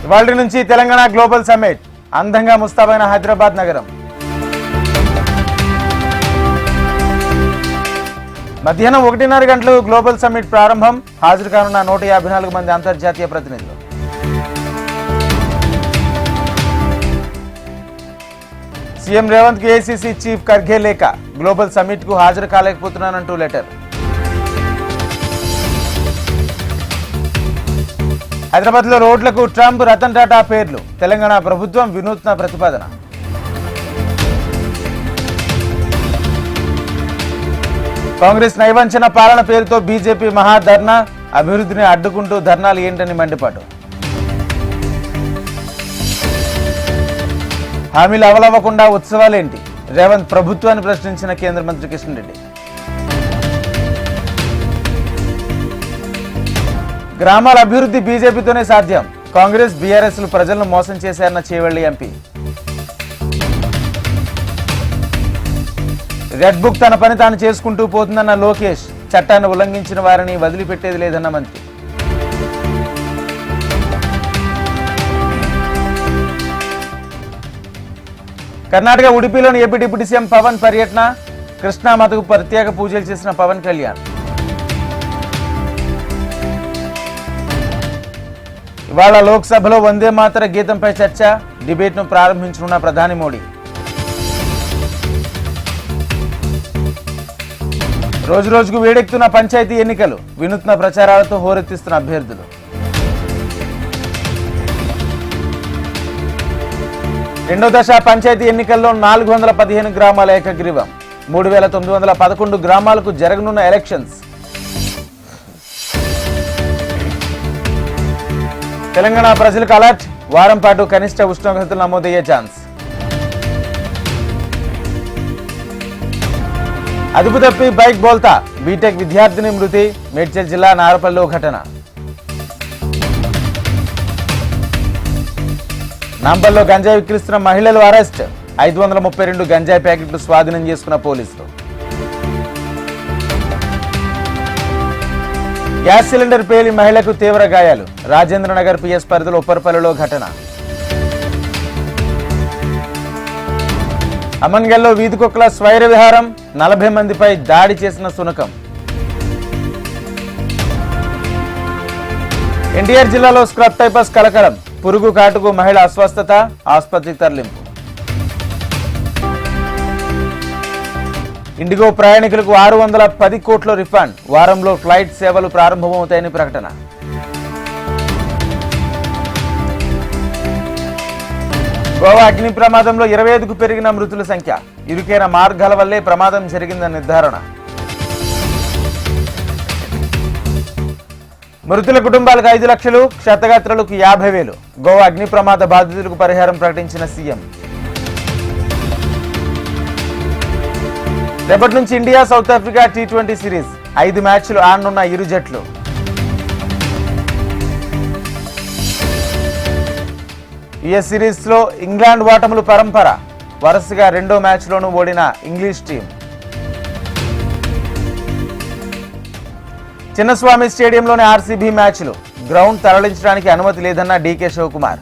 ఇవాళ నుంచి Telangana global summit అందంగా ముస్తాబైన హైదరాబాద్ నగరం. మధ్యాహ్నం 1:30 గంటలు గ్లోబల్ సమ్మిట్ ప్రారంభం. హాజరు కానున్న 154 మంది అంతర్జాతీయ ప్రతినిధులు. సీఎం రేవంత్ కి ఏఐసీసీ చీఫ్ ఖర్గే లేఖ. గ్లోబల్ సమ్మిట్ కు హాజరు కాలేకపోతున్నానంటూ లెటర్. హైదరాబాద్ లో రోడ్లకు ట్రంప్, రతన్ టాటా పేర్లు. తెలంగాణ ప్రభుత్వం వినూత్న ప్రతిపాదన. కాంగ్రెస్ నైవంచన పాలన పేరుతో బీజేపీ మహాధర్నా. అభివృద్ధిని అడ్డుకుంటూ ధర్నాలు ఏంటని మండిపాటు. హామీలు అవలవ్వకుండా ఉత్సవాలేంటి? రేవంత్ ప్రభుత్వాన్ని ప్రశ్నించిన కేంద్ర మంత్రి కిషన్ రెడ్డి. గ్రామాల అభివృద్ధి బీజేపీతోనే సాధ్యం. కాంగ్రెస్, బీఆర్ఎస్లు ప్రజలను మోసం చేశారన్న చేవెళ్లి ఎంపీ. రెడ్ బుక్ తన పని తాను చేసుకుంటూ పోతుందన్న లోకేష్. చట్టాన్ని ఉల్లంఘించిన వారిని వదిలిపెట్టేది లేదన్న మంత్రి. కర్ణాటక ఉడిపిలోని ఏపీ డిప్యూటీ సీఎం పవన్ పర్యటన. కృష్ణామాతకు ప్రత్యేక పూజలు చేసిన పవన్ కళ్యాణ్. ఇవాళ లోక్సభలో వందే మాతర గీతంపై చర్చ. డిబేట్ను ప్రారంభించనున్న ప్రధాని మోడీ. రోజురోజుకు వేడెక్కుతున్న పంచాయతీ ఎన్నికలు. వినూత్న ప్రచారాలతో హోరెత్తిస్తున్న అభ్యర్థులు. రెండో దశ పంచాయతీ ఎన్నికల్లో 415 గ్రామాల ఏకగ్రీవం. 3911 గ్రామాలకు జరగనున్న ఎలక్షన్స్. తెలంగాణ ప్రజలకు అలర్ట్. వారం పాటు కనిష్ట ఉష్ణోగ్రతలు నమోదయ్యే ఛాన్స్. అదుపు తప్పి బైక్ బోల్తా. బీటెక్ విద్యార్థిని మృతి. మేడ్చల్ జిల్లా నారపల్లిలో ఘటన. నాంపల్లో గంజాయి విక్రయిస్తున్న మహిళలు అరెస్ట్. 532 గంజాయి ప్యాకెట్లు స్వాధీనం చేసుకున్న పోలీసులు. గ్యాస్ సిలిండర్ పేలి మహిళకు తీవ్ర గాయాలు. రాజేంద్రనగర్ పిఎస్ పరిధిలో ఉప్పరపల్లిలో ఘటన. అమన్గల్లో వీధి కుక్కల స్వైర విహారం. 40 మందిపై దాడి చేసిన శునకం. ఎన్టీఆర్ జిల్లాలో స్క్రబ్ టైపస్ కలకలం. పురుగు కాటుకు మహిళ అస్వస్థత. ఆసుపత్రికి తరలింపు. ఇండిగో ప్రయాణికులకు 610 కోట్ల రిఫండ్. వారంలో ఫ్లైట్ సేవలు ప్రారంభమవుతాయని ప్రకటన. గోవా అగ్ని ప్రమాదంలో 25కు పెరిగిన మృతుల సంఖ్య. ఇరుకైన మార్గాల వల్లే ప్రమాదం జరిగిందని నిర్ధారణ. మృతుల కుటుంబాలకు 5 లక్షలు, క్షతగాత్రులకు 50,000. గోవా అగ్ని ప్రమాద బాధితులకు పరిహారం ప్రకటించిన సీఎం. రేపటి నుంచి India south Africa T20 series. 5 మ్యాచ్లు ఆడనున్న ఇరు జట్లు. యుఎస్ సిరీస్ లో ఇంగ్లాండ్ ఓటములు పరంపర. వరుసగా 2వ మ్యాచ్లోనూ ఓడిన ఇంగ్లీష్ టీం. చిన్నస్వామి స్టేడియంలోని ఆర్సీబీ మ్యాచ్లు. గ్రౌండ్ తరలించడానికి అనుమతి లేదన్న డీకే శివకుమార్.